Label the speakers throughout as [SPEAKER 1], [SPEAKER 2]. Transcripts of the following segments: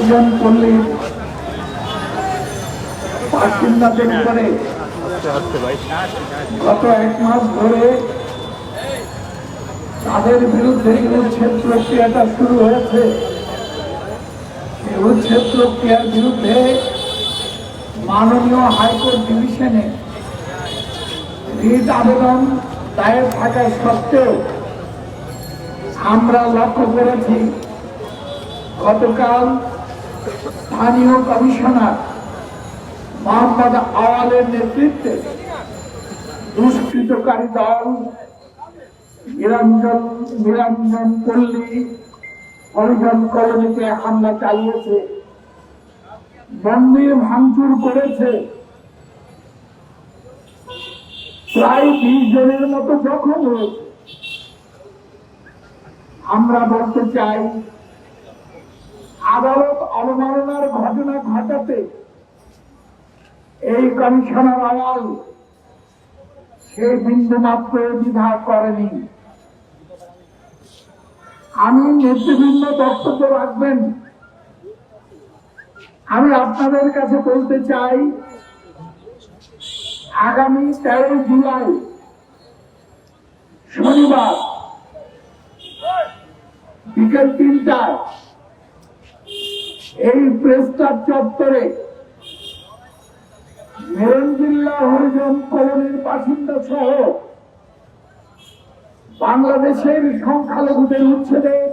[SPEAKER 1] হরিজন পল্লীর বাসিন্দাদের উপরে গত 1 মাস ধরে তাদের বিরুদ্ধে উচ্ছেদ প্রক্রিয়াটা শুরু হয়েছে। উচ্ছেদ প্রক্রিয়ার বিরুদ্ধে মাননীয় হাইকোর্ট ডিভিশনে রিট আবেদন দায়ের থাকা সত্ত্বেও আমরা লক্ষ্য করেছি গতকাল স্থানীয় কমিশনার মোহাম্মদ আওয়ালের নেতৃত্বে দুষ্কৃতকারী দল নিরঞ্জন পল্লী হরিজন কলোনিতে হামলা চালিয়েছে, মন্দির ভাঙচুর করেছে, প্রায় 20 জনের মতো জখম হয়েছে। আমরা বলতে চাই, আদালত অবমাননার ঘটনা ঘটাতে এই কমিশনার আওয়াল সে বিন্দু মাত্র দ্বিধা করেনি। আমি নেতৃবৃন্দ বক্তব্য রাখবেন, আমি আপনাদের কাছে বলতে চাই, আগামী 13 জুলাই শনিবার বিকেল 3টায় এই প্রেস ক্লাব চত্বরে মেরুঞ্জিল্লা হরিজন কলোনির বাসিন্দা সহ বাংলাদেশের সংখ্যালঘুদের উচ্ছেদের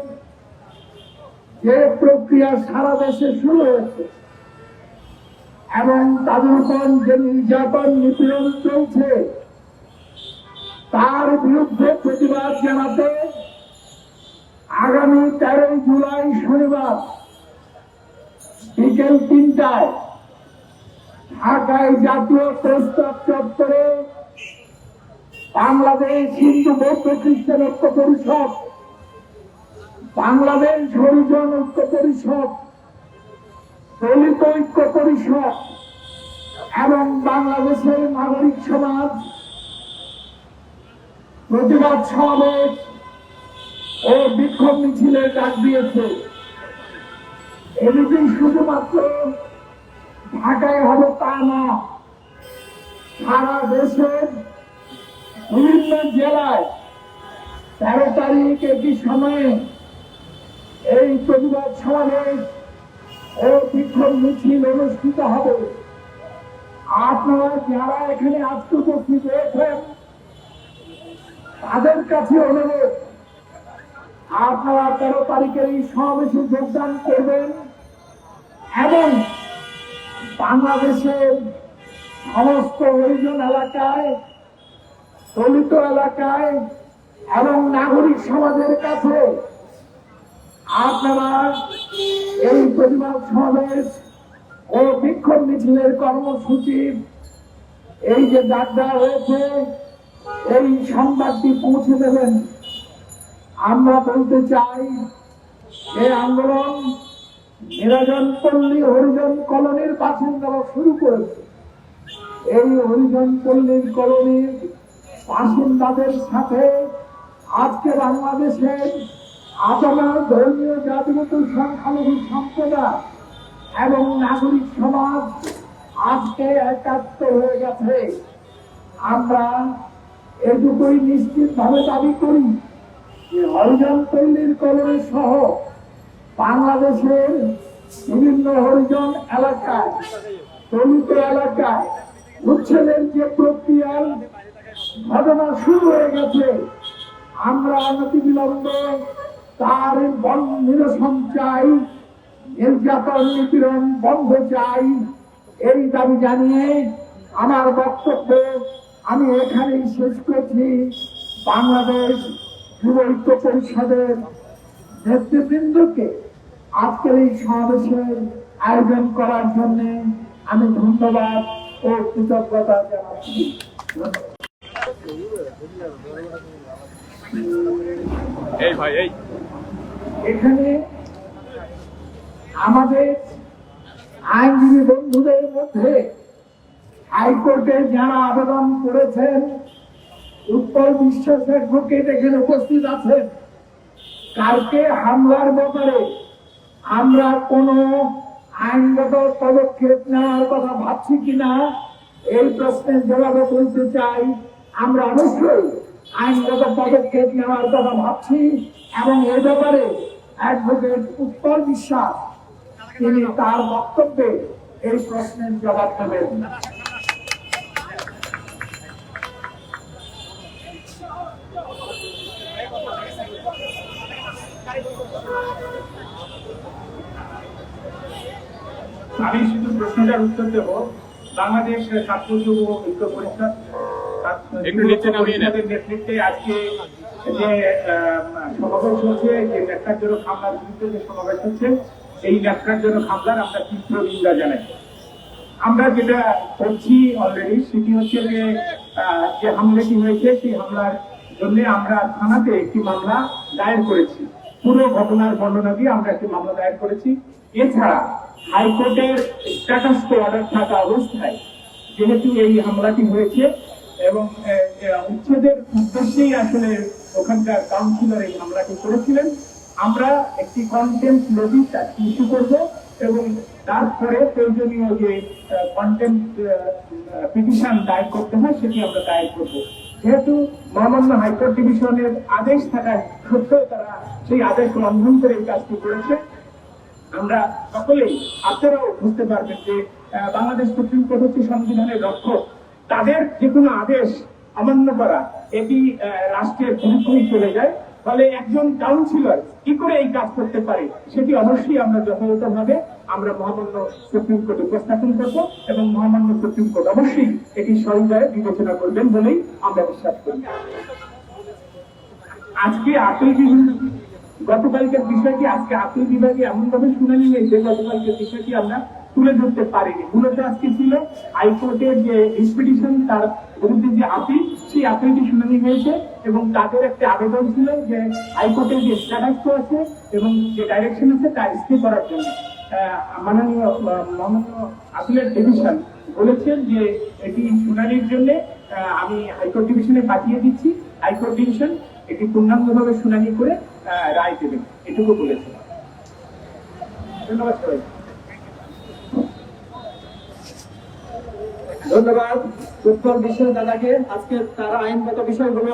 [SPEAKER 1] যে প্রক্রিয়া সারা দেশে শুরু হয়েছে এবং তাদের উপর যে নির্যাতন নিপীড়ন চলছে তার বিরুদ্ধে প্রতিবাদ জানাতে আগামী 13 জুলাই শনিবার বিকেল 3টায় ঢাকায় জাতীয় প্রেস ক্লাব চত্বরে বাংলাদেশ হিন্দু বৌদ্ধ খ্রিস্টান ঐক্য পরিষদ, বাংলাদেশ হরিজন ঐক্য পরিষদ, দলিত ঐক্য পরিষদ এবং বাংলাদেশের নাগরিক সমাজ প্রতিবাদ সমাবেশ ও বিক্ষোভ মিছিলের ডাক দিয়েছে। এদিকে শুধুমাত্র ঢাকায় হবে তা না, সারা দেশের বিভিন্ন জেলায় 13 তারিখ একই সময়ে এই প্রতিবাদ সমাবেশ ও বিক্ষোভ মিছিল অনুষ্ঠিত হবে। আপনারা যারা এখানে আজকে উপস্থিত হয়েছেন তাদের কাছে অনুরোধ, আপনারা 13 তারিখের এই সমাবেশে যোগদান করবেন এবং বাংলাদেশের সমস্ত হরিজন এলাকায়, দলিত এলাকায় এবং নাগরিক সমাজের কাছে আপনারা এই প্রতিবাদ সমাবেশ ও বিক্ষোভ মিছিলের কর্মসূচির এই যে ডাক দেওয়া হয়েছে এই সংবাদটি পৌঁছে দেবেন। আমরা বলতে চাই, এই আন্দোলন নিরঞ্জন পল্লী হরিজন কলোনির বাসিন্দারা শুরু করেছে। এই হরিজন পল্লীর কলোনির বাসিন্দাদের সাথে আজকে বাংলাদেশের আপামর ধর্মীয় জাতিগত সংখ্যালঘু সম্প্রদায় এবং নাগরিক সমাজ আজকে একাত্ম হয়ে গেছে। আমরা এটুকুই নিশ্চিতভাবে দাবি করি যে হরিজন পল্লীর কলোনি সহ বাংলাদেশের বিভিন্ন হরিজন এলাকায়, দলিত এলাকায় উচ্ছেদের যে প্রক্রিয়ার ঘটনা শুরু হয়ে গেছে, আমরা অনতিবিলম্বে তার নিরসন চাই, নির্যাতন নিপীড়ন বন্ধ চাই। এই দাবি জানিয়ে আমার বক্তব্য আমি এখানেই শেষ করছি। বাংলাদেশ যুব ঐক্য পরিষদের নেতৃবৃন্দকে আজকের এই সমাবেশের আয়োজন করার জন্য আমি ধন্যবাদ ও কৃতজ্ঞতা জানাচ্ছি। এখানে আমাদের আইনজীবী বন্ধুদের মধ্যে হাইকোর্টে যারা আবেদন করেছেন, উৎপল বিশ্বাস অ্যাডভোকেট এখানে উপস্থিত আছেন। কালকে হামলার ব্যাপারে আমরা কোনো আইনগত পদক্ষেপ নেওয়ার কথা ভাবছি কিনা এই প্রশ্নের জবাবে বলতে চাই, আমরা অবশ্যই আইনগত পদক্ষেপ নেওয়ার কথা ভাবছি এবং এ ব্যাপারে অ্যাডভোকেট উৎপল বিশ্বাস তিনি তার বক্তব্যে এই প্রশ্নের জবাব দেবেন।
[SPEAKER 2] আমি শুধু প্রশ্নটার উত্তর দেব। বাংলাদেশ ছাত্র যুব ঐক্য পরিষদ পরিষদের নেতৃত্বে আজকে যে সমাবেশ হচ্ছে, যে ন্যাক্কারজনক হামলার বিরুদ্ধে যে সমাবেশ হচ্ছে, এই ন্যাক্কারজনক হামলার আমরা তীব্র নিন্দা জানাই। আমরা যেটা করছি অলরেডি সেটি হচ্ছে যে হামলাটি হয়েছে সেই হামলার জন্য আমরা থানাতে একটি মামলা দায়ের করেছি। পুরো ঘটনার বর্ণনা দিয়ে আমরা একটি মামলা দায়ের করেছি। এছাড়া হাইকোর্টের স্ট্যাটাস অর্ডার থাকা অবস্থায় যেহেতু এই হামলাটি হয়েছে এবং উচ্ছেদের উদ্দেশ্যেই আসলে ওখানকার কাউন্সিলর এই হামলাটি করেছিলেন, আমরা একটি কন্টেম্পট নোটিশ ইস্যু করব এবং তারপরে প্রয়োজনীয় যে কন্টেম্পট পিটিশন দায়ের করতে হয় সেটি আমরা দায়ের করব। যেহেতু মহামান্য হাইকোর্ট ডিভিশনের আদেশ থাকা সত্ত্বেও তারা সেই আদেশ লঙ্ঘন করে এই কাজটি করেছে, আমরা সকলেই আপনারাও বুঝতে পারবেন যে বাংলাদেশ সুপ্রিম কোর্ট হচ্ছে সংবিধানের রক্ষক। তাদের যে কোনো আদেশ অমান্য করা এটি রাষ্ট্রের বিরুদ্ধেই চলে যায়। ফলে একজন কাউন্সিলর কি করে এই কাজ করতে পারে সেটি অবশ্যই আমরা যথাযথভাবে আমরা মহামান্য সুপ্রিম কোর্টে উপস্থাপন করব এবং মহামান্য সুপ্রিম কোর্ট অবশ্যই এটি সহৃদয়ে বিবেচনা করবেন বলেই আমরা বিশ্বাস করি। আজকে আপিল গতকালকের বিষয়টি আজকে আপিল বিভাগে এমন ভাবে শুনানি হয়েছে, গতকালকের বিষয়টি আমরা তুলে ধরতে পারিনি। মূলত আজকে ছিল হাইকোর্টের যে এক্সপিডিশন তার বিরুদ্ধে যে আপিল, সেই আপিলটি শুনানি হয়েছে এবং তাদের একটা আবেদন ছিল যে হাইকোর্টের যে স্ট্যাটাস আছে এবং যে ডাইরেকশন আছে তা স্টে করার জন্য মাননীয় আপিলের ডিভিশন বলেছেন যে এটি শুনানির জন্য আমি হাইকোর্ট ডিভিশনে পাঠিয়ে দিচ্ছি, হাইকোর্ট ডিভিশন এটি পূর্ণাঙ্গভাবে শুনানি করে রায় দেবেন, এটুকু বলেছে। ধন্যবাদ সবাই।
[SPEAKER 3] ধন্যবাদ উৎপল বিশ্বাস দাদাকে। আজকে তারা আইনগত বিষয়গুলো